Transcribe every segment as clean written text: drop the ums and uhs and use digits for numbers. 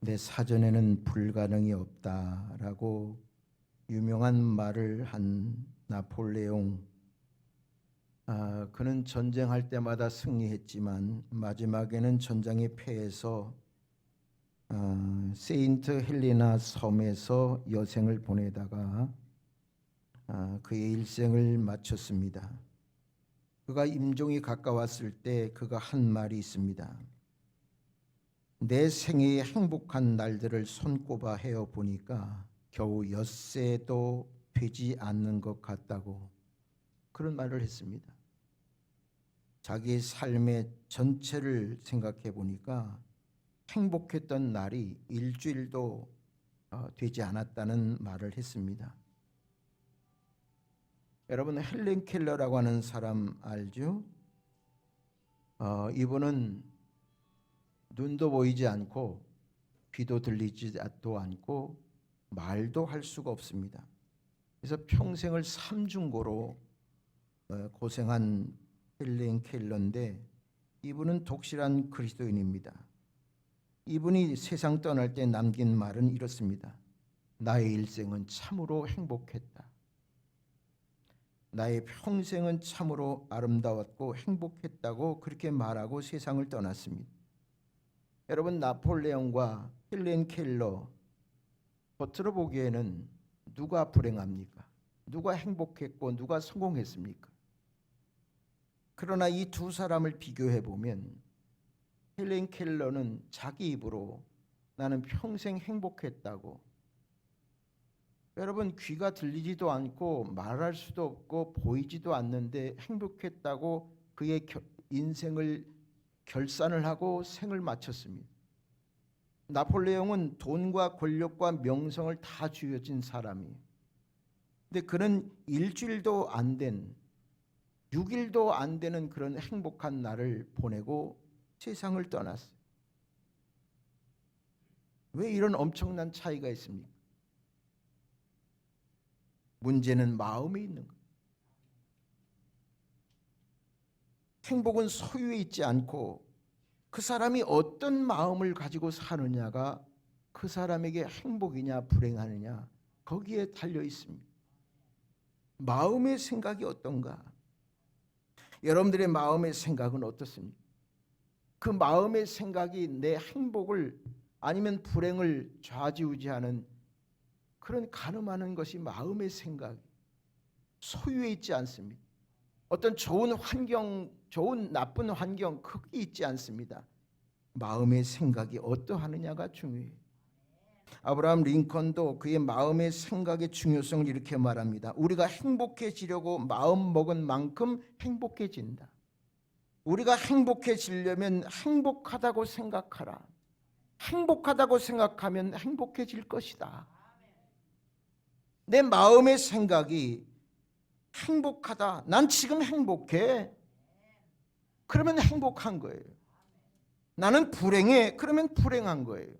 내 사전에는 불가능이 없다라고 유명한 말을 한 나폴레옹. 그는 전쟁할 때마다 승리했지만 마지막에는 전장에 패해서 세인트 헬레나 섬에서 여생을 보내다가 그의 일생을 마쳤습니다. 그가 임종이 가까웠을 때 그가 한 말이 있습니다. 내 생애의 행복한 날들을 손꼽아 헤어 보니까 겨우 엿새도 되지 않는 것 같다고 그런 말을 했습니다. 자기의 삶의 전체를 생각해 보니까 행복했던 날이 일주일도 되지 않았다는 말을 했습니다. 여러분, 헬렌 켈러라고 하는 사람 알죠? 이분은 눈도 보이지 않고 귀도 들리지도 않고 말도 할 수가 없습니다. 그래서 평생을 삼중고로 고생한 헬렌 켈러인데 이분은 독실한 그리스도인입니다. 이분이 세상 떠날 때 남긴 말은 이렇습니다. 나의 일생은 참으로 행복했다. 나의 평생은 참으로 아름다웠고 행복했다고 그렇게 말하고 세상을 떠났습니다. 여러분, 나폴레옹과 헬렌 켈러 겉으로 보기에는 누가 불행합니까? 누가 행복했고 누가 성공했습니까? 그러나 이 두 사람을 비교해 보면 헬렌 켈러는 자기 입으로 나는 평생 행복했다고. 여러분, 귀가 들리지도 않고 말할 수도 없고 보이지도 않는데 행복했다고 그의 인생을 결산을 하고 생을 마쳤습니다. 나폴레옹은 돈과 권력과 명성을 다 쥐어진 사람이에요. 근데 그는 일주일도 안 된, 6일도 안 되는 그런 행복한 날을 보내고 세상을 떠났어요. 왜 이런 엄청난 차이가 있습니까? 문제는 마음에 있는 거예요. 행복은 소유에 있지 않고 그 사람이 어떤 마음을 가지고 사느냐가 그 사람에게 행복이냐 불행하느냐 거기에 달려 있습니다. 마음의 생각이 어떤가? 여러분들의 마음의 생각은 어떻습니까? 그 마음의 생각이 내 행복을 아니면 불행을 좌지우지하는 그런 가늠하는 것이 마음의 생각, 소유에 있지 않습니다. 어떤 좋은 환경, 좋은 나쁜 환경 크게 있지 않습니다. 마음의 생각이 어떠하느냐가 중요해요. 아브라함 링컨도 그의 마음의 생각의 중요성을 이렇게 말합니다. 우리가 행복해지려고 마음 먹은 만큼 행복해진다. 우리가 행복해지려면 행복하다고 생각하라. 행복하다고 생각하면 행복해질 것이다. 내 마음의 생각이 행복하다. 난 지금 행복해. 그러면 행복한 거예요. 나는 불행해. 그러면 불행한 거예요.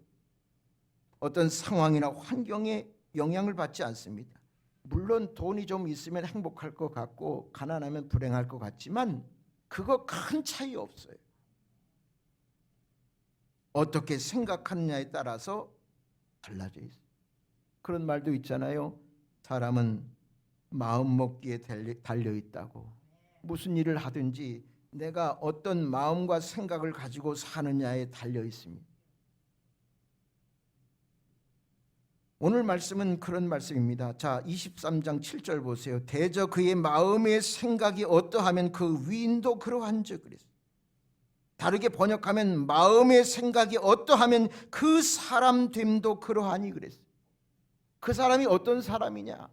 어떤 상황이나 환경에 영향을 받지 않습니다. 물론 돈이 좀 있으면 행복할 것 같고 가난하면 불행할 것 같지만 그거 큰 차이 없어요. 어떻게 생각하느냐에 따라서 달라져 있어요. 그런 말도 있잖아요. 사람은 마음 먹기에 달려 있다고. 무슨 일을 하든지 내가 어떤 마음과 생각을 가지고 사느냐에 달려 있습니다. 오늘 말씀은 그런 말씀입니다. 자, 23장 7절 보세요. 대저 그의 마음의 생각이 어떠하면 그 위인도 그러한즉 그랬어요. 다르게 번역하면 마음의 생각이 어떠하면 그 사람 됨도 그러하니 그랬어요. 그 사람이 어떤 사람이냐?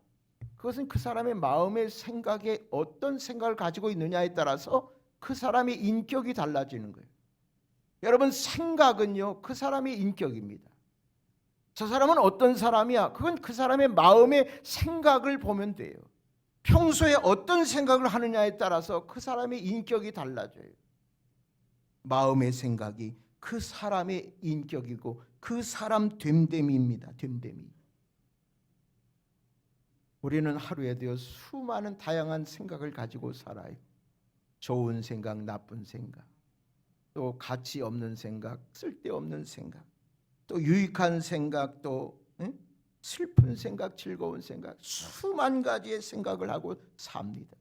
그것은 그 사람의 마음의 생각에 어떤 생각을 가지고 있느냐에 따라서 그 사람의 인격이 달라지는 거예요. 여러분, 생각은요 그 사람의 인격입니다. 저 사람은 어떤 사람이야? 그건 그 사람의 마음의 생각을 보면 돼요. 평소에 어떤 생각을 하느냐에 따라서 그 사람의 인격이 달라져요. 마음의 생각이 그 사람의 인격이고 그 사람 됨됨이입니다. 됨됨이. 우리는 하루에 되어 수많은 다양한 생각을 가지고 살아요. 좋은 생각, 나쁜 생각, 또 가치 없는 생각, 쓸데없는 생각. 또 유익한 생각, 또 슬픈 생각, 즐거운 생각, 수만 가지의 생각을 하고 삽니다.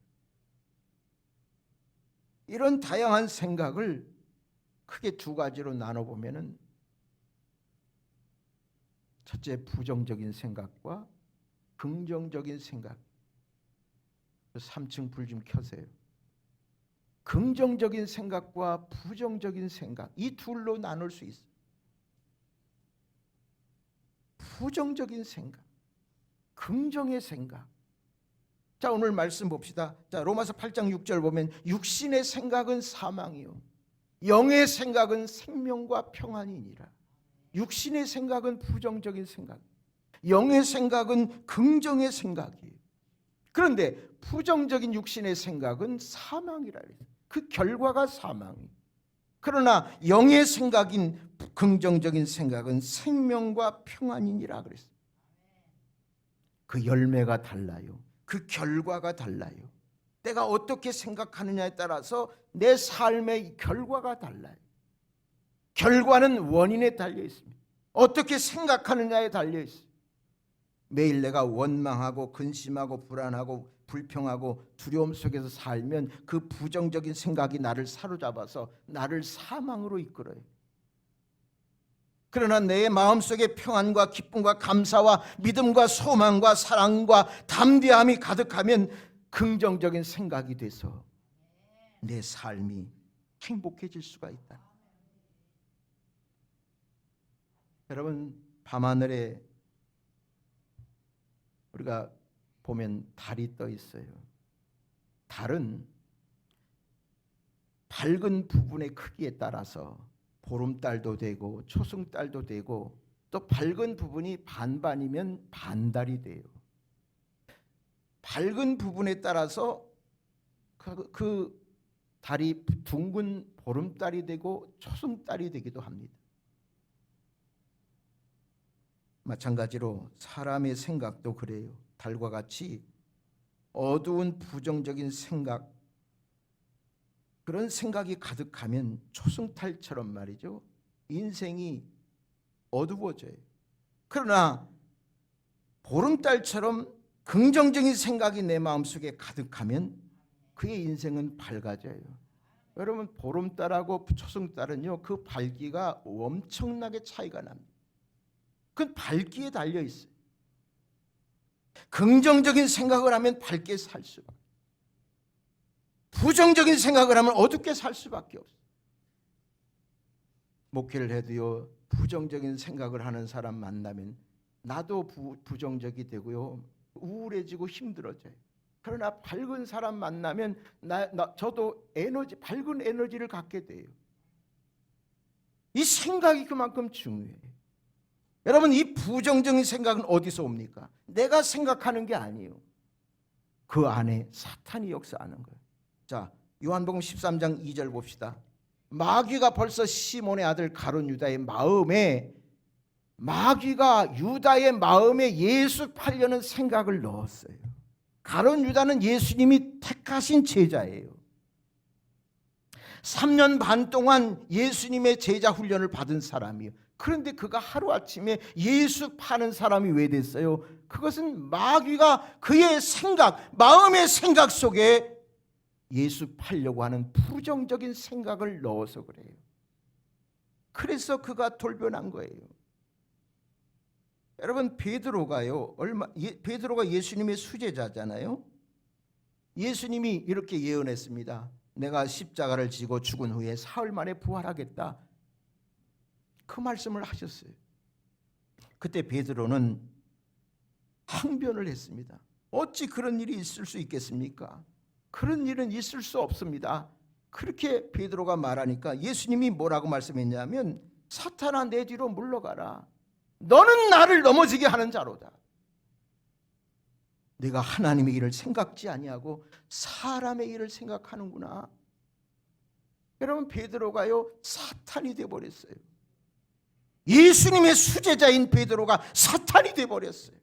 이런 다양한 생각을 크게 두 가지로 나눠보면은, 첫째 부정적인 생각과 긍정적인 생각. 3층 불 좀 켜세요. 긍정적인 생각과 부정적인 생각, 이 둘로 나눌 수 있어요. 부정적인 생각, 긍정의 생각. 자, 오늘 말씀 봅시다. 자, 로마서 8장 6절 보면 육신의 생각은 사망이요 영의 생각은 생명과 평안이니라. 육신의 생각은 부정적인 생각, 영의 생각은 긍정의 생각이에요. 그런데 부정적인 육신의 생각은 사망이라 그래요. 그 결과가 사망이에요. 그러나 영의 생각인 긍정적인 생각은 생명과 평안이니라 그랬어요. 그 열매가 달라요. 그 결과가 달라요. 내가 어떻게 생각하느냐에 따라서 내 삶의 결과가 달라요. 결과는 원인에 달려 있습니다. 어떻게 생각하느냐에 달려 있어요. 매일 내가 원망하고 근심하고 불안하고 불평하고 두려움 속에서 살면 그 부정적인 생각이 나를 사로잡아서 나를 사망으로 이끌어요. 그러나 내 마음속에 평안과 기쁨과 감사와 믿음과 소망과 사랑과 담대함이 가득하면 긍정적인 생각이 돼서 내 삶이 행복해질 수가 있다. 여러분, 밤하늘에 우리가 보면 달이 떠 있어요. 달은 밝은 부분의 크기에 따라서 보름달도 되고 초승달도 되고, 또 밝은 부분이 반반이면 반달이 돼요. 밝은 부분에 따라서 그 달이 둥근 보름달이 되고 초승달이 되기도 합니다. 마찬가지로 사람의 생각도 그래요. 달과 같이 어두운 부정적인 생각, 그런 생각이 가득하면 초승달처럼 말이죠, 인생이 어두워져요. 그러나 보름달처럼 긍정적인 생각이 내 마음속에 가득하면 그의 인생은 밝아져요. 여러분, 보름달하고 초승달은요, 그 밝기가 엄청나게 차이가 납니다. 그건 밝기에 달려 있어요. 긍정적인 생각을 하면 밝게 살 수밖에, 부정적인 생각을 하면 어둡게 살 수밖에 없어요. 목회를 해도요, 부정적인 생각을 하는 사람 만나면 나도 부정적이 되고요, 우울해지고 힘들어져요. 그러나 밝은 사람 만나면 저도 밝은 에너지를 갖게 돼요. 이 생각이 그만큼 중요해요. 여러분, 이 부정적인 생각은 어디서 옵니까? 내가 생각하는 게 아니에요. 그 안에 사탄이 역사하는 거예요. 자, 요한복음 13장 2절 봅시다. 마귀가 벌써 시몬의 아들 가룟 유다의 마음에, 마귀가 유다의 마음에 예수 팔려는 생각을 넣었어요. 가룟 유다는 예수님이 택하신 제자예요. 3년 반 동안 예수님의 제자 훈련을 받은 사람이에요. 그런데 그가 하루아침에 예수 파는 사람이 왜 됐어요? 그것은 마귀가 그의 생각, 마음의 생각 속에 예수 팔려고 하는 부정적인 생각을 넣어서 그래요. 그래서 그가 돌변한 거예요. 여러분, 베드로가 예수님의 수제자잖아요. 예수님이 이렇게 예언했습니다. 내가 십자가를 지고 죽은 후에 사흘 만에 부활하겠다. 그 말씀을 하셨어요. 그때 베드로는 항변을 했습니다. 어찌 그런 일이 있을 수 있겠습니까? 그런 일은 있을 수 없습니다. 그렇게 베드로가 말하니까 예수님이 뭐라고 말씀했냐면, 사탄아, 내 뒤로 물러가라. 너는 나를 넘어지게 하는 자로다. 내가 하나님의 일을 생각지 아니하고 사람의 일을 생각하는구나. 여러분, 베드로가요, 사탄이 되어버렸어요. 예수님의 수제자인 베드로가 사탄이 되어버렸어요.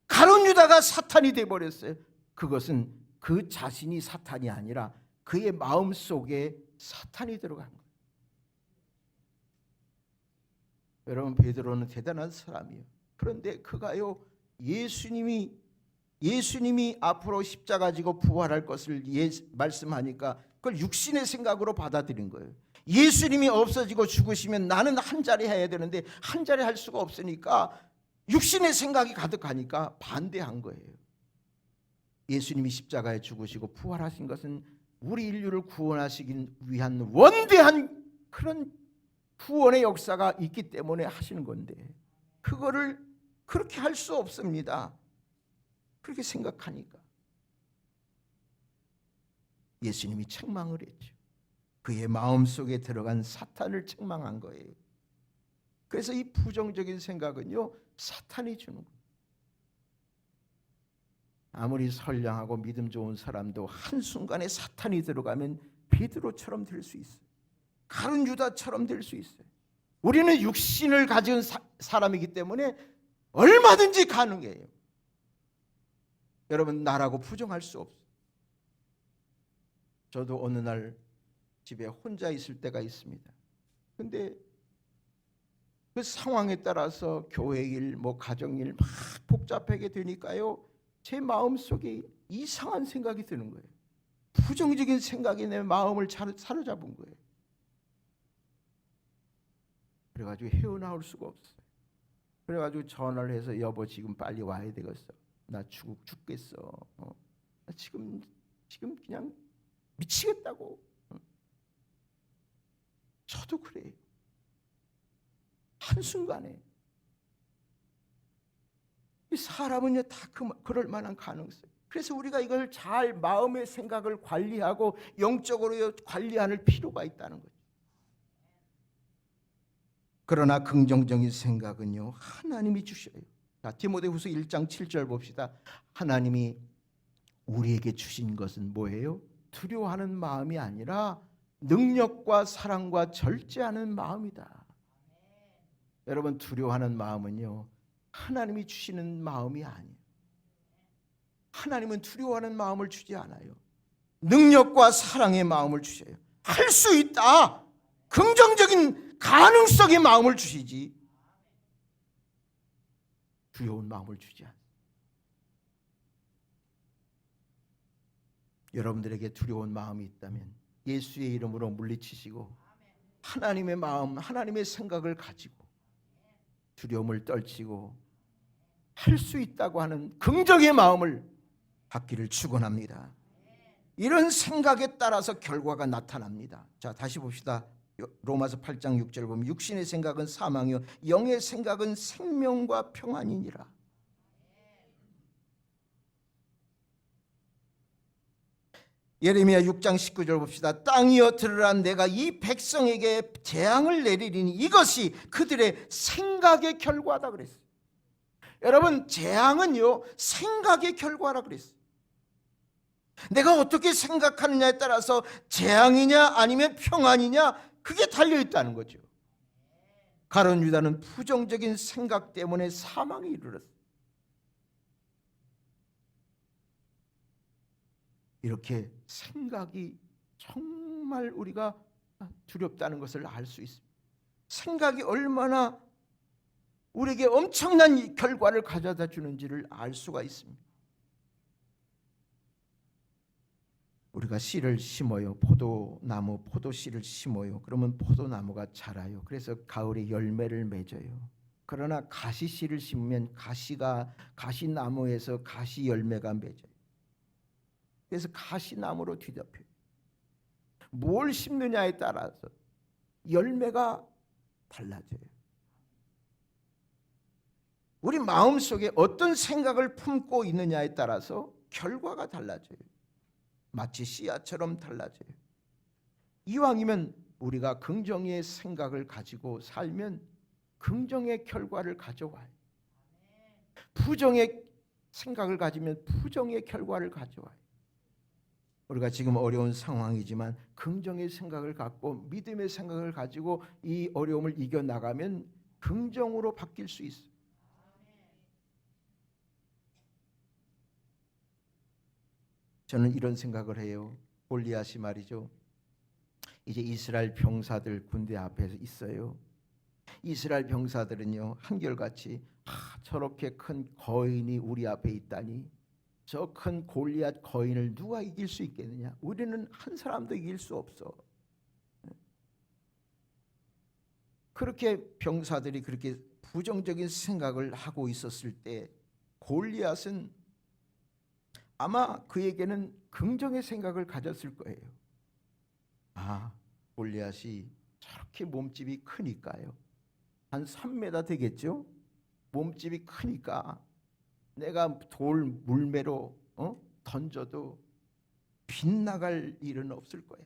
가룟 유다가 사탄이 되어버렸어요. 그것은 그 자신이 사탄이 아니라 그의 마음속에 사탄이 들어간 거예요. 여러분, 베드로는 대단한 사람이에요. 그런데 그가요, 예수님이 앞으로 십자가 지고 부활할 것을 말씀하니까 그걸 육신의 생각으로 받아들인 거예요. 예수님이 없어지고 죽으시면 나는 한 자리 해야 되는데 한 자리 할 수가 없으니까 육신의 생각이 가득하니까 반대한 거예요. 예수님이 십자가에 죽으시고 부활하신 것은 우리 인류를 구원하시기 위한 원대한 그런 구원의 역사가 있기 때문에 하시는 건데 그거를 그렇게 할 수 없습니다. 그렇게 생각하니까 예수님이 책망을 했죠. 그의 마음속에 들어간 사탄을 책망한 거예요. 그래서 이 부정적인 생각은요, 사탄이 주는 거예요. 아무리 선량하고 믿음 좋은 사람도 한순간에 사탄이 들어가면 베드로처럼 될 수 있어요. 가룟 유다처럼 될 수 있어요. 우리는 육신을 가진 사람이기 때문에 얼마든지 가능해요. 여러분, 나라고 부정할 수 없어요. 저도 어느 날 집에 혼자 있을 때가 있습니다. 근데 그 상황에 따라서 교회 일, 가정 일 막 복잡하게 되니까요, 제 마음속에 이상한 생각이 드는 거예요. 부정적인 생각이 내 마음을 사로잡은 거예요. 그래가지고 헤어나올 수가 없어요. 그래가지고 전화를 해서 여보 지금 빨리 와야 되겠어. 나 죽겠어. 나 지금 그냥 미치겠다고. 저도 그래요. 한순간에. 사람은요 다 그럴 만한 가능성. 그래서 우리가 이걸 잘 마음의 생각을 관리하고 영적으로 관리할 필요가 있다는 거죠. 그러나 긍정적인 생각은요 하나님이 주셔요. 자, 디모데후서 1장 7절 봅시다. 하나님이 우리에게 주신 것은 뭐예요? 두려워하는 마음이 아니라 능력과 사랑과 절제하는 마음이다. 여러분, 두려워하는 마음은요 하나님이 주시는 마음이 아니에요. 하나님은 두려워하는 마음을 주지 않아요. 능력과 사랑의 마음을 주셔요. 할 수 있다. 긍정적인 가능성의 마음을 주시지 두려운 마음을 주지 않아요. 여러분들에게 두려운 마음이 있다면 예수의 이름으로 물리치시고 하나님의 마음, 하나님의 생각을 가지고 두려움을 떨치고 할 수 있다고 하는 긍정의 마음을 갖기를 축원합니다. 이런 생각에 따라서 결과가 나타납니다. 자, 다시 봅시다. 로마서 8장 6절 보면 육신의 생각은 사망이요 영의 생각은 생명과 평안이니라. 예레미야 6장 19절 봅시다. 땅이여 들으라, 내가 이 백성에게 재앙을 내리리니 이것이 그들의 생각의 결과다 그랬어요. 여러분, 재앙은요 생각의 결과라 그랬어요. 내가 어떻게 생각하느냐에 따라서 재앙이냐 아니면 평안이냐 그게 달려있다는 거죠. 가룟 유다는 부정적인 생각 때문에 사망에 이르렀어요. 이렇게 생각이 정말 우리가 두렵다는 것을 알 수 있습니다. 생각이 얼마나 우리에게 엄청난 결과를 가져다 주는지를 알 수가 있습니다. 우리가 씨를 심어요. 포도씨를 심어요. 그러면 포도나무가 자라요. 그래서 가을에 열매를 맺어요. 그러나 가시씨를 심으면 가시나무에서 가시 열매가 맺어요. 그래서 가시나무로 뒤덮여요. 뭘 심느냐에 따라서 열매가 달라져요. 우리 마음속에 어떤 생각을 품고 있느냐에 따라서 결과가 달라져요. 마치 씨앗처럼 달라져요. 이왕이면 우리가 긍정의 생각을 가지고 살면 긍정의 결과를 가져와요. 부정의 생각을 가지면 부정의 결과를 가져와요. 우리가 지금 어려운 상황이지만 긍정의 생각을 갖고 믿음의 생각을 가지고 이 어려움을 이겨나가면 긍정으로 바뀔 수 있어요. 저는 이런 생각을 해요. 골리앗이 말이죠. 이제 이스라엘 병사들 군대 앞에서 있어요. 이스라엘 병사들은요 한결같이 저렇게 큰 거인이 우리 앞에 있다니, 저 큰 골리앗 거인을 누가 이길 수 있겠느냐, 우리는 한 사람도 이길 수 없어. 그렇게 병사들이 그렇게 부정적인 생각을 하고 있었을 때 골리앗은 아마 그에게는 긍정의 생각을 가졌을 거예요. 골리앗이 저렇게 몸집이 크니까요, 한 3m 되겠죠? 몸집이 크니까 내가 돌 물매로 던져도 빗나갈 일은 없을 거야.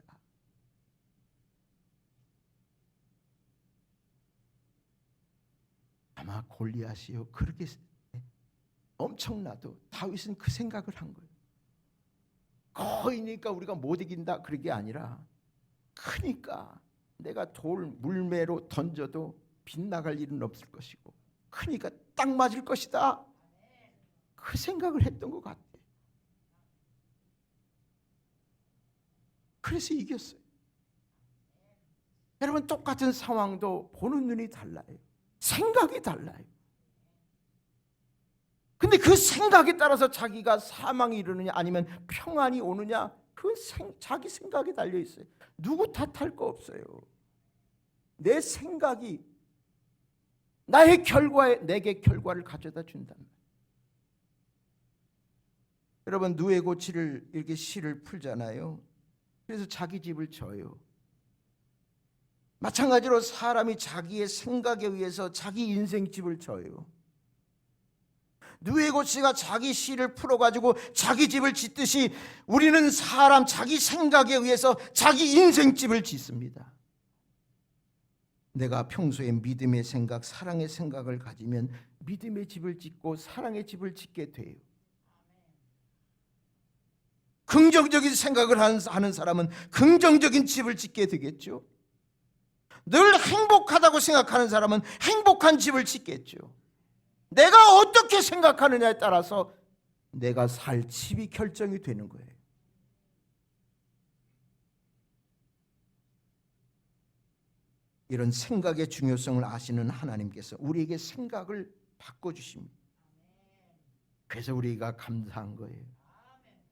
아마 골리앗이요 그렇게 엄청나도 다윗은 그 생각을 한 거예요. 거이니까 우리가 못 이긴다 그런 게 아니라, 크니까 내가 돌 물매로 던져도 빗나갈 일은 없을 것이고, 크니까 딱 맞을 것이다, 그 생각을 했던 것 같아요. 그래서 이겼어요. 여러분, 똑같은 상황도 보는 눈이 달라요. 생각이 달라요. 근데 그 생각에 따라서 자기가 사망이 이르느냐 아니면 평안이 오느냐, 그 자기 생각에 달려 있어요. 누구 탓할 거 없어요. 내 생각이 나의 결과에 내게 결과를 가져다 준단 말이에요. 여러분, 누에고치를 이렇게 시를 풀잖아요. 그래서 자기 집을 져요. 마찬가지로 사람이 자기의 생각에 의해서 자기 인생집을 져요. 누에고치가 자기 시를 풀어가지고 자기 집을 짓듯이 우리는 사람 자기 생각에 의해서 자기 인생집을 짓습니다. 내가 평소에 믿음의 생각, 사랑의 생각을 가지면 믿음의 집을 짓고 사랑의 집을 짓게 돼요. 긍정적인 생각을 하는 사람은 긍정적인 집을 짓게 되겠죠. 늘 행복하다고 생각하는 사람은 행복한 집을 짓겠죠. 내가 어떻게 생각하느냐에 따라서 내가 살 집이 결정이 되는 거예요. 이런 생각의 중요성을 아시는 하나님께서 우리에게 생각을 바꿔주십니다. 그래서 우리가 감사한 거예요.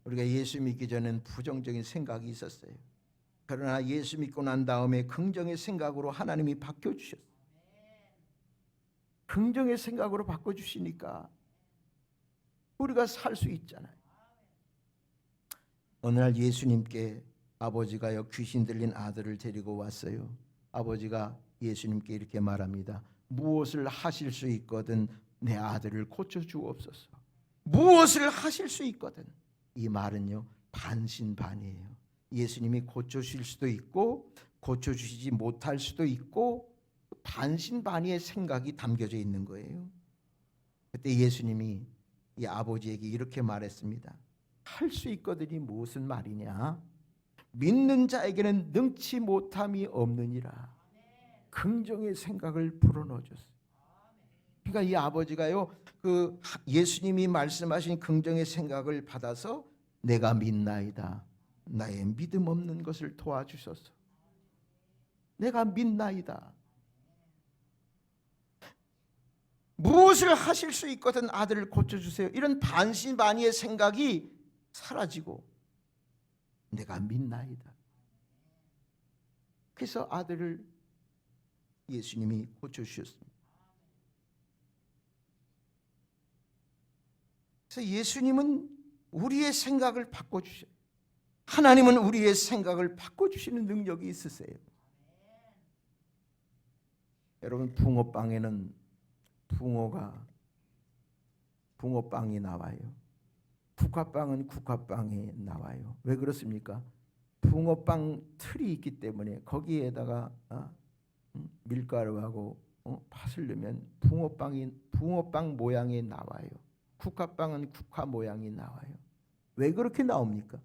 우리가 예수 믿기 전엔 부정적인 생각이 있었어요. 그러나 예수 믿고 난 다음에 긍정의 생각으로 하나님이 바꿔주셨어요. 긍정의 생각으로 바꿔주시니까 우리가 살 수 있잖아요. 어느 날 예수님께 아버지가요 귀신 들린 아들을 데리고 왔어요. 아버지가 예수님께 이렇게 말합니다. 무엇을 하실 수 있거든 내 아들을 고쳐주옵소서. 무엇을 하실 수 있거든. 이 말은요 반신반의예요. 예수님이 고쳐주실 수도 있고 고쳐주시지 못할 수도 있고, 반신반의의 생각이 담겨져 있는 거예요. 그때 예수님이 이 아버지에게 이렇게 말했습니다. 할 수 있거든이 무슨 말이냐? 믿는 자에게는 능치 못함이 없느니라. 긍정의 생각을 불어넣어줬어요. 그러니까 이 아버지가요 그 예수님이 말씀하신 긍정의 생각을 받아서 내가 믿나이다. 나의 믿음 없는 것을 도와주소서. 내가 믿나이다. 무엇을 하실 수 있거든 아들을 고쳐주세요. 이런 반신반의의 생각이 사라지고 내가 믿나이다. 그래서 아들을 예수님이 고쳐주셨습니다. 그래서 예수님은 우리의 생각을 바꿔주셔요. 하나님은 우리의 생각을 바꿔주시는 능력이 있으세요. 여러분, 붕어빵에는 붕어빵이 나와요. 국화빵은 국화빵이 나와요. 왜 그렇습니까? 붕어빵 틀이 있기 때문에 거기에다가 밀가루하고 팥을 넣으면 붕어빵 모양이 나와요. 국화빵은 국화 모양이 나와요. 왜 그렇게 나옵니까?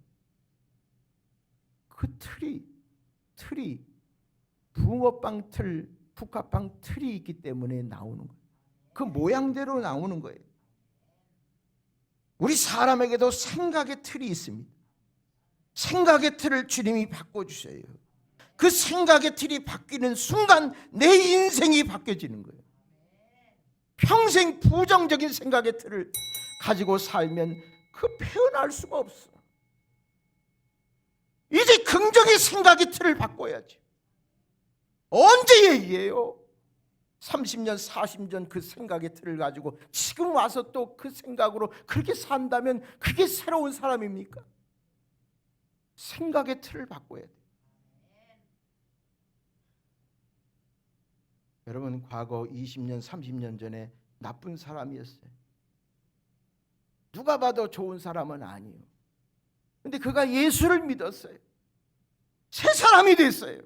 그 틀이 붕어빵 틀, 국화빵 틀이 있기 때문에 나오는 거예요. 그 모양대로 나오는 거예요. 우리 사람에게도 생각의 틀이 있습니다. 생각의 틀을 주님이 바꿔주셔요. 그 생각의 틀이 바뀌는 순간 내 인생이 바뀌어지는 거예요. 평생 부정적인 생각의 틀을 가지고 살면 그 표현할 수가 없어. 이제 긍정의 생각의 틀을 바꿔야지. 언제 얘기해요? 30년 40년 그 생각의 틀을 가지고 지금 와서 또 그 생각으로 그렇게 산다면 그게 새로운 사람입니까? 생각의 틀을 바꿔야 돼요. 여러분, 과거 20년 30년 전에 나쁜 사람이었어요. 누가 봐도 좋은 사람은 아니에요. 근데 그가 예수를 믿었어요. 새 사람이 됐어요.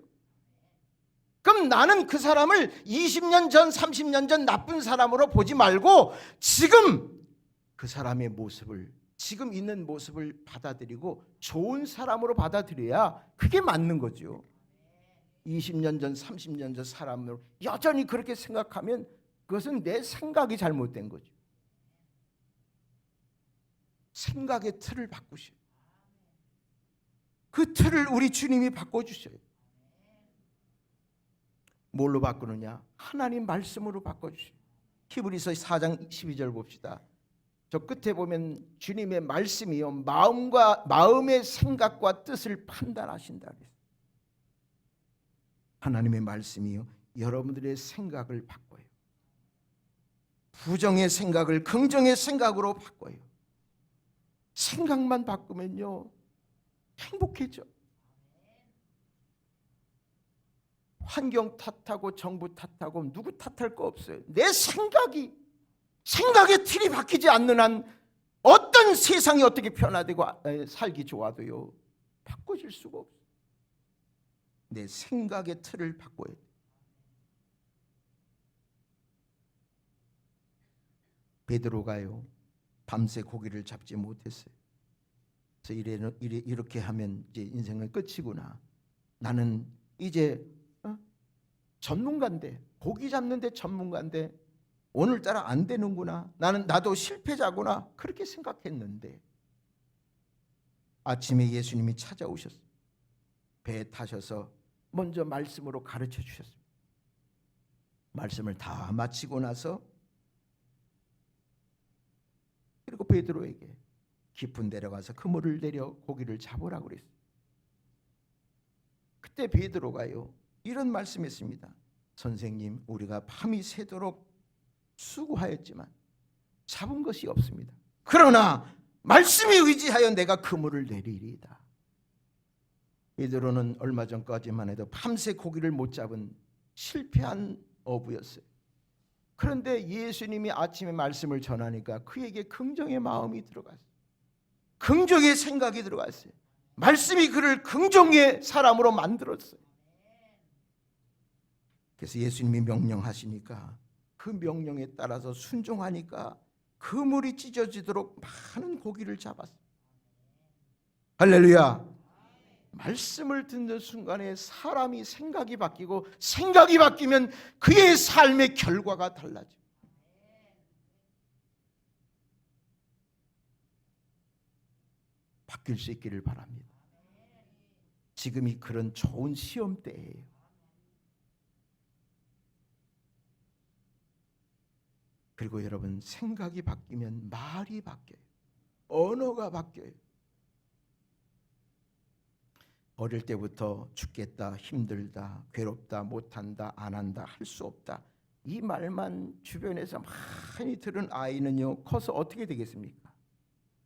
그럼 나는 그 사람을 20년 전 30년 전 나쁜 사람으로 보지 말고 지금 그 사람의 모습을, 지금 있는 모습을 받아들이고 좋은 사람으로 받아들여야 그게 맞는 거죠. 20년 전 30년 전 사람으로 여전히 그렇게 생각하면 그것은 내 생각이 잘못된 거죠. 생각의 틀을 바꾸셔요. 그 틀을 우리 주님이 바꿔주셔요. 뭘로 바꾸느냐? 하나님 말씀으로 바꿔주셔요. 히브리서 4장 12절 봅시다. 저 끝에 보면 주님의 말씀이요 마음의 생각과 뜻을 판단하신다 그랬어요. 하나님의 말씀이요 여러분들의 생각을 바꿔요. 부정의 생각을 긍정의 생각으로 바꿔요. 생각만 바꾸면요 행복해져. 환경 탓하고 정부 탓하고 누구 탓할 거 없어요. 내 생각의 틀이 바뀌지 않는 한 어떤 세상이 어떻게 변화되고 살기 좋아도요 바꿔질 수가 없어요. 내 생각의 틀을 바꿔야 돼요. 베드로가요 밤새 고기를 잡지 못했어요. 그래서 이렇게 하면 이제 인생은 끝이구나. 나는 이제 전문가인데, 고기 잡는데 전문가인데 오늘따라 안 되는구나. 나도 실패자구나. 그렇게 생각했는데 아침에 예수님이 찾아오셨어요. 배에 타셔서 먼저 말씀으로 가르쳐 주셨어요. 말씀을 다 마치고 나서 그리고 베드로에게 깊은 데로 가서 그물을 내려 고기를 잡으라고 그랬어요. 그때 베드로가요 이런 말씀했습니다. 선생님, 우리가 밤이 새도록 수고하였지만 잡은 것이 없습니다. 그러나 말씀에 의지하여 내가 그물을 내리리이다. 베드로는 얼마 전까지만 해도 밤새 고기를 못 잡은 실패한 어부였어요. 그런데 예수님이 아침에 말씀을 전하니까 그에게 긍정의 마음이 들어갔어요. 긍정의 생각이 들어갔어요. 말씀이 그를 긍정의 사람으로 만들었어요. 그래서 예수님이 명령하시니까 그 명령에 따라서 순종하니까 그물이 찢어지도록 많은 고기를 잡았어요. 할렐루야. 말씀을 듣는 순간에 사람이 생각이 바뀌고 생각이 바뀌면 그의 삶의 결과가 달라져요. 바뀔 수 있기를 바랍니다. 지금이 그런 좋은 시험 때예요. 그리고 여러분, 생각이 바뀌면 말이 바뀌어요. 언어가 바뀌어요. 어릴 때부터 죽겠다, 힘들다, 괴롭다, 못한다, 안 한다, 할 수 없다, 이 말만 주변에서 많이 들은 아이는요 커서 어떻게 되겠습니까?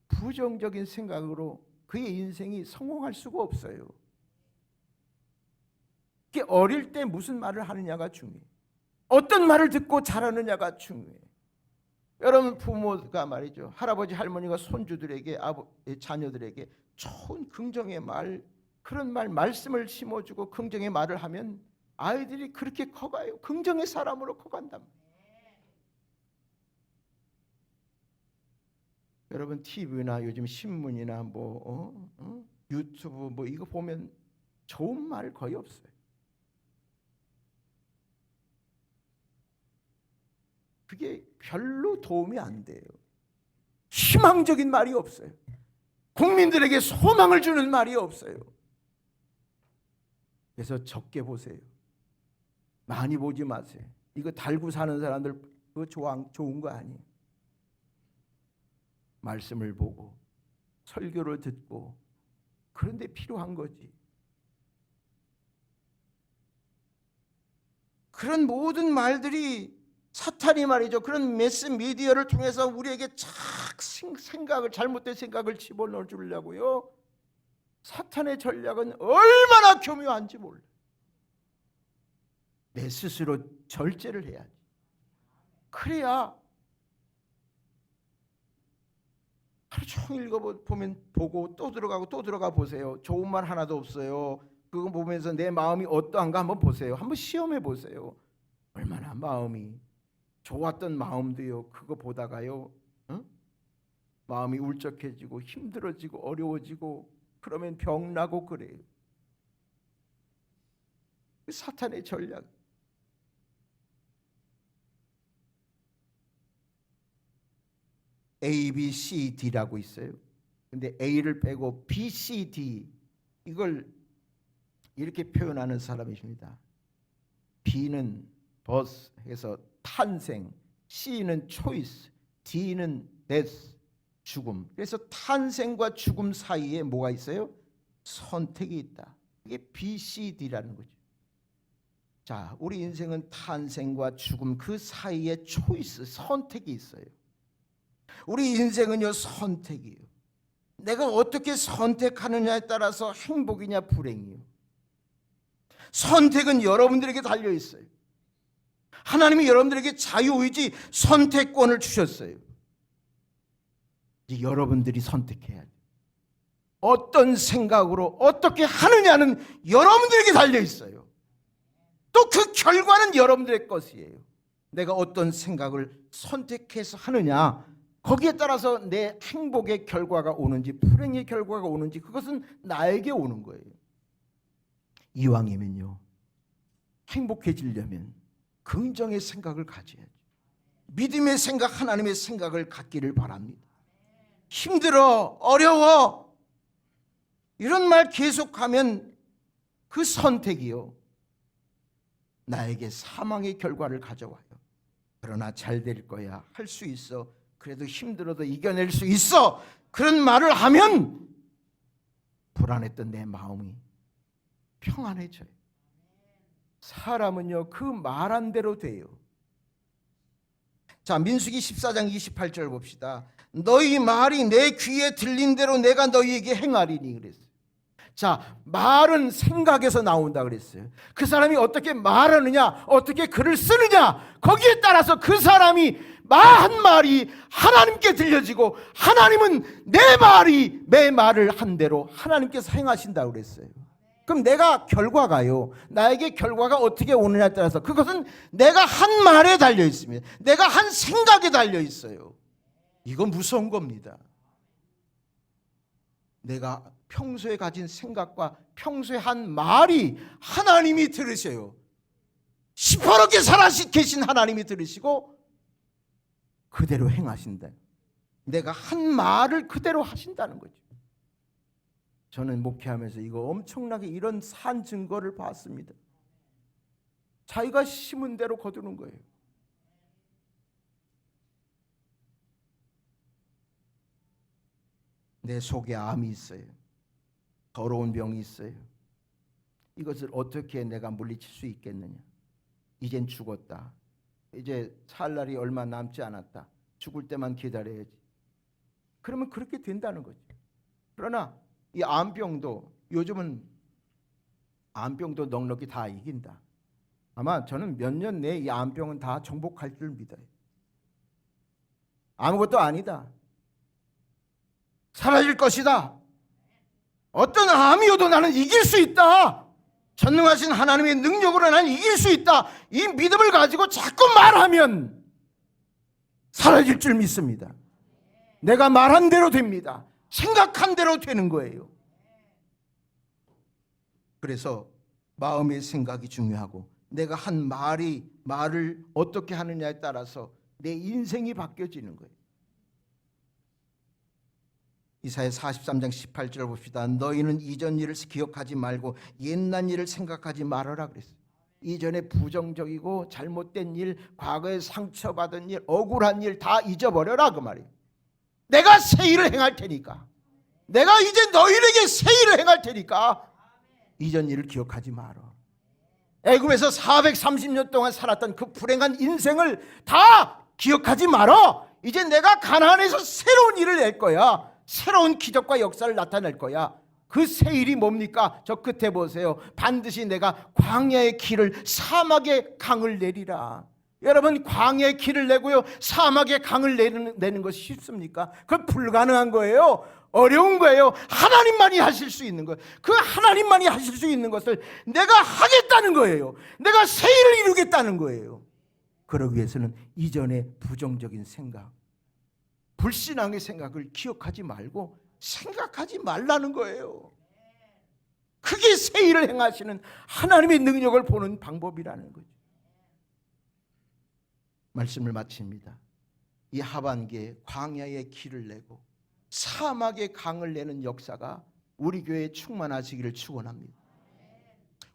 부정적인 생각으로 그의 인생이 성공할 수가 없어요. 그게 어릴 때 무슨 말을 하느냐가 중요해요. 어떤 말을 듣고 자라느냐가 중요해요. 여러분, 부모가 말이죠, 할아버지 할머니가 손주들에게, 자녀들에게 좋은 긍정의 말, 그런 말씀을 심어주고 긍정의 말을 하면 아이들이 그렇게 커가요. 긍정의 사람으로 커간단 말이에요. 여러분, TV나 요즘 신문이나 유튜브 이거 보면 좋은 말 거의 없어요. 그게 별로 도움이 안 돼요. 희망적인 말이 없어요. 국민들에게 소망을 주는 말이 없어요. 그래서 적게 보세요. 많이 보지 마세요. 이거 달고 사는 사람들 그거 좋은 거 아니에요. 말씀을 보고 설교를 듣고 그런데 필요한 거지. 그런 모든 말들이 사탄이 말이죠. 그런 매스미디어를 통해서 우리에게 생각을 잘못된 생각을 집어넣어 주려고요. 사탄의 전략은 얼마나 교묘한지 몰라. 내 스스로 절제를 해야지. 그래야 하루 종일 보면 보고 또 들어가고 또 들어가 보세요. 좋은 말 하나도 없어요. 그거 보면서 내 마음이 어떠한가 한번 보세요. 한번 시험해 보세요. 얼마나 마음이 좋았던 마음도요. 그거 보다가요. 마음이 울적해지고 힘들어지고 어려워지고 그러면 병나고 그래요. 사탄의 전략. A, B, C, D라고 있어요. 근데 A를 빼고 B, C, D 이걸 이렇게 표현하는 사람이십니다. B는 birth 해서 탄생, C는 choice, D는 death 죽음. 그래서 탄생과 죽음 사이에 뭐가 있어요? 선택이 있다. 이게 B, C, D라는 거죠. 자, 우리 인생은 탄생과 죽음 그 사이에 초이스, 선택이 있어요. 우리 인생은요 선택이에요. 내가 어떻게 선택하느냐에 따라서 행복이냐 불행이요. 선택은 여러분들에게 달려 있어요. 하나님이 여러분들에게 자유의지 선택권을 주셨어요. 이제 여러분들이 선택해야 돼요. 어떤 생각으로 어떻게 하느냐는 여러분들에게 달려 있어요. 또 그 결과는 여러분들의 것이에요. 내가 어떤 생각을 선택해서 하느냐, 거기에 따라서 내 행복의 결과가 오는지 불행의 결과가 오는지 그것은 나에게 오는 거예요. 이왕이면요, 행복해지려면 긍정의 생각을 가져야죠. 믿음의 생각, 하나님의 생각을 갖기를 바랍니다. 힘들어, 어려워 이런 말 계속하면 그 선택이요 나에게 사망의 결과를 가져와요. 그러나 잘 될 거야, 할 수 있어, 그래도 힘들어도 이겨낼 수 있어, 그런 말을 하면 불안했던 내 마음이 평안해져요. 사람은요 그 말한 대로 돼요. 자, 민수기 14장 28절 봅시다. 너희 말이 내 귀에 들린 대로 내가 너희에게 행하리니 그랬어요. 자, 말은 생각에서 나온다 그랬어요. 그 사람이 어떻게 말하느냐, 어떻게 글을 쓰느냐, 거기에 따라서 그 사람이 한 말이 하나님께 들려지고 하나님은 내 말을 한 대로 하나님께서 행하신다고 그랬어요. 그럼 내가 결과가요, 나에게 결과가 어떻게 오느냐에 따라서 그것은 내가 한 말에 달려 있습니다. 내가 한 생각에 달려 있어요. 이건 무서운 겁니다. 내가 평소에 가진 생각과 평소에 한 말이 하나님이 들으셔요. 시퍼렇게 살아계신 하나님이 들으시고 그대로 행하신다. 내가 한 말을 그대로 하신다는 거죠. 저는 목회하면서 이거 엄청나게 이런 산 증거를 봤습니다. 자기가 심은 대로 거두는 거예요. 내 속에 암이 있어요. 더러운 병이 있어요. 이것을 어떻게 내가 물리칠 수 있겠느냐. 이젠 죽었다. 이제 살 날이 얼마 남지 않았다. 죽을 때만 기다려야지. 그러면 그렇게 된다는 거죠. 그러나 이 암병도 요즘은 암병도 넉넉히 다 이긴다. 아마 저는 몇 년 내에 이 암병은 다 정복할 줄 믿어요. 아무것도 아니다. 사라질 것이다. 어떤 암이어도 나는 이길 수 있다. 전능하신 하나님의 능력으로 나는 이길 수 있다. 이 믿음을 가지고 자꾸 말하면 사라질 줄 믿습니다. 내가 말한 대로 됩니다. 생각한 대로 되는 거예요. 그래서 마음의 생각이 중요하고 내가 한 말을 어떻게 하느냐에 따라서 내 인생이 바뀌어지는 거예요. 이사야 43장 18절을 봅시다. 너희는 이전 일을 기억하지 말고 옛날 일을 생각하지 말아라 그랬어요. 이전에 부정적이고 잘못된 일, 과거에 상처받은 일, 억울한 일 다 잊어버려라 그 말이에요. 내가 새 일을 행할 테니까, 내가 이제 너희에게 새 일을 행할 테니까 이전 일을 기억하지 마라. 애굽에서 430년 동안 살았던 그 불행한 인생을 다 기억하지 마라. 이제 내가 가나안에서 새로운 일을 낼 거야. 새로운 기적과 역사를 나타낼 거야. 그 새 일이 뭡니까? 저 끝에 보세요. 반드시 내가 광야의 길을, 사막의 강을 내리라. 여러분, 광야의 길을 내고요, 사막의 강을 내는 것이 쉽습니까? 그건 불가능한 거예요. 어려운 거예요. 하나님만이 하실 수 있는 것, 그 하나님만이 하실 수 있는 것을 내가 하겠다는 거예요. 내가 새 일을 이루겠다는 거예요. 그러기 위해서는 이전의 부정적인 생각, 불신앙의 생각을 기억하지 말고 생각하지 말라는 거예요. 그게 새 일을 행하시는 하나님의 능력을 보는 방법이라는 거죠. 말씀을 마칩니다. 이 하반기에 광야의 길을 내고 사막의 강을 내는 역사가 우리 교회에 충만하시기를 축원합니다.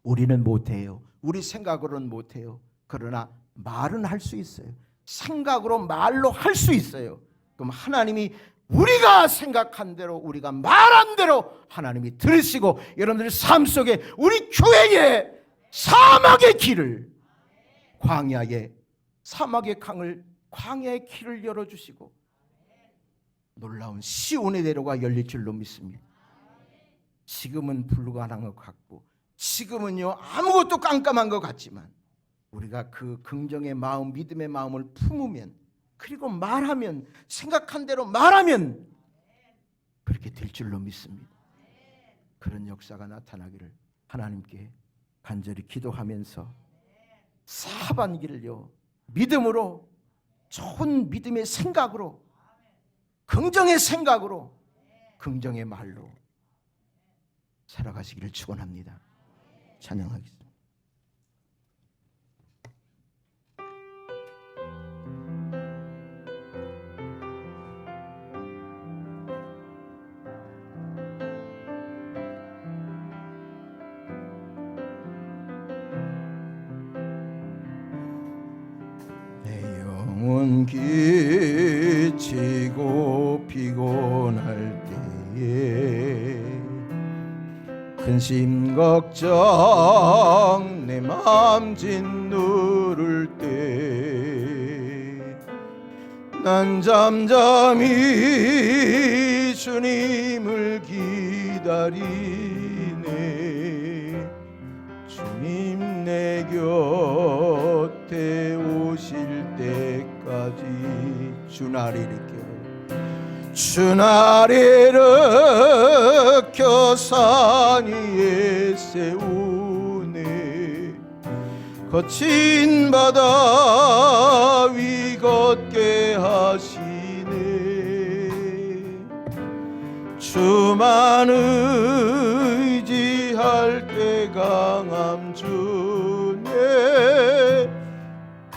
우리는 못해요. 우리 생각으로는 못해요. 그러나 말은 할 수 있어요. 생각으로, 말로 할 수 있어요. 그럼 하나님이 우리가 생각한 대로, 우리가 말한 대로 하나님이 들으시고 여러분들 삶 속에 우리 교회의 사막의 길을, 광야의 사막의 강을, 광야의 길을 열어주시고 놀라운 시온의 대로가 열릴 줄로 믿습니다. 지금은 불가능한 것 같고, 지금은요 아무것도 깜깜한 것 같지만 우리가 그 긍정의 마음, 믿음의 마음을 품으면, 그리고 말하면, 생각한 대로 말하면 그렇게 될 줄로 믿습니다. 그런 역사가 나타나기를 하나님께 간절히 기도하면서 하반기를요 믿음으로, 좋은 믿음의 생각으로, 긍정의 생각으로, 긍정의 말로 살아가시기를 축원합니다. 찬양하겠습니다. 지치고 피곤할 때에 근심 걱정 내 맘 짓누를 때 난 잠잠히 주님을 기다리네. 주님 내 곁에 오실 때까지 주나리 일으켜 산 위에 세우네. 거친 바다 위 걷게 하시네. 주만 의지할 때 강함 주네.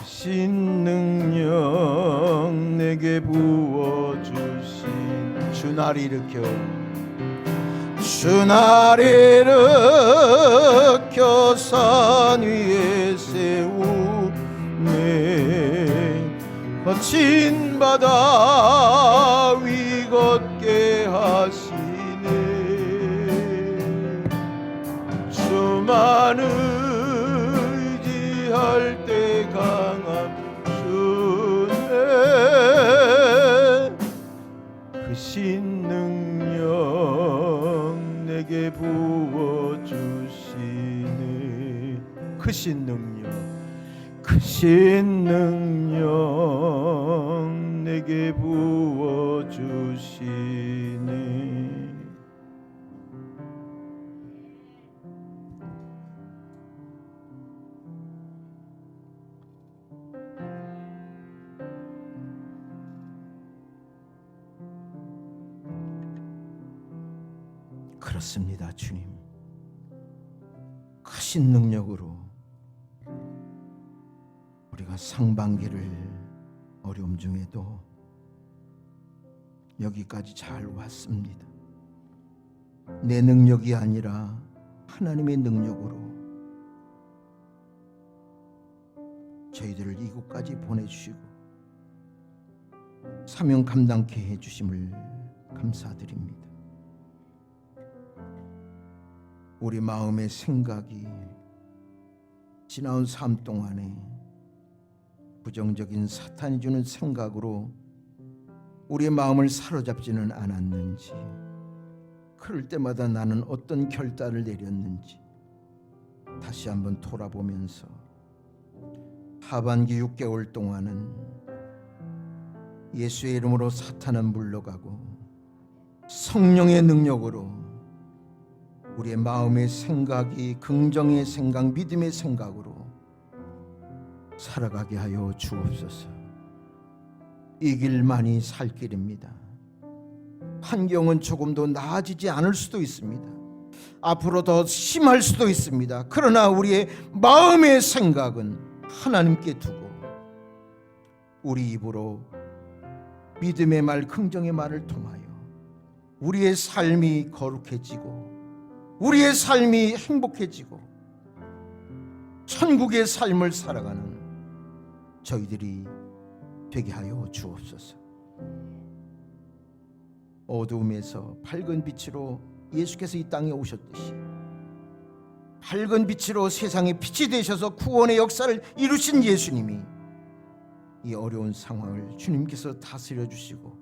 신 능력 내게 부어주신 주나리 일으켜 산 위에 세우네. 거친 바다 위 걷게 하시네. 주만 의지할 때 강함 주네. 그 신 능력 내게 부어주시네. 그 신 능력 내게 부어주시네. 그렇습니다. 주님, 크신 능력으로 우리가 상반기를 어려움 중에도 여기까지 잘 왔습니다. 내 능력이 아니라 하나님의 능력으로 저희들을 이곳까지 보내주시고 사명 감당케 해주심을 감사드립니다. 우리 마음의 생각이 지나온 삶 동안에 부정적인 사탄이 주는 생각으로 우리의 마음을 사로잡지는 않았는지, 그럴 때마다 나는 어떤 결단을 내렸는지 다시 한번 돌아보면서 하반기 6개월 동안은 예수의 이름으로 사탄은 물러가고 성령의 능력으로 우리의 마음의 생각이 긍정의 생각, 믿음의 생각으로 살아가게 하여 주옵소서. 이 길만이 살 길입니다. 환경은 조금 더 나아지지 않을 수도 있습니다. 앞으로 더 심할 수도 있습니다. 그러나 우리의 마음의 생각은 하나님께 두고 우리 입으로 믿음의 말, 긍정의 말을 통하여 우리의 삶이 거룩해지고 우리의 삶이 행복해지고 천국의 삶을 살아가는 저희들이 되게 하여 주옵소서. 어두움에서 밝은 빛으로 예수께서 이 땅에 오셨듯이 밝은 빛으로 세상에 빛이 되셔서 구원의 역사를 이루신 예수님이 이 어려운 상황을 주님께서 다스려 주시고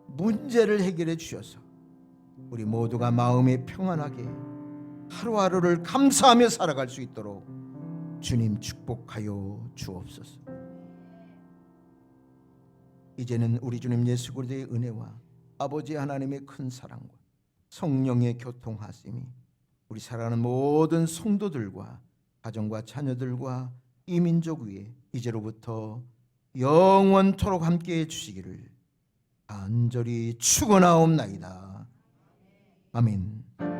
문제를 해결해 주셔서 우리 모두가 마음에 평안하게 하루하루를 감사하며 살아갈 수 있도록 주님 축복하여 주옵소서. 이제는 우리 주님 예수 그리스도의 은혜와 아버지 하나님의 큰 사랑과 성령의 교통하심이 우리 사랑하는 모든 성도들과 가정과 자녀들과 이 민족 위에 이제로부터 영원토록 함께해 주시기를 간절히 축원하옵나이다. 아멘.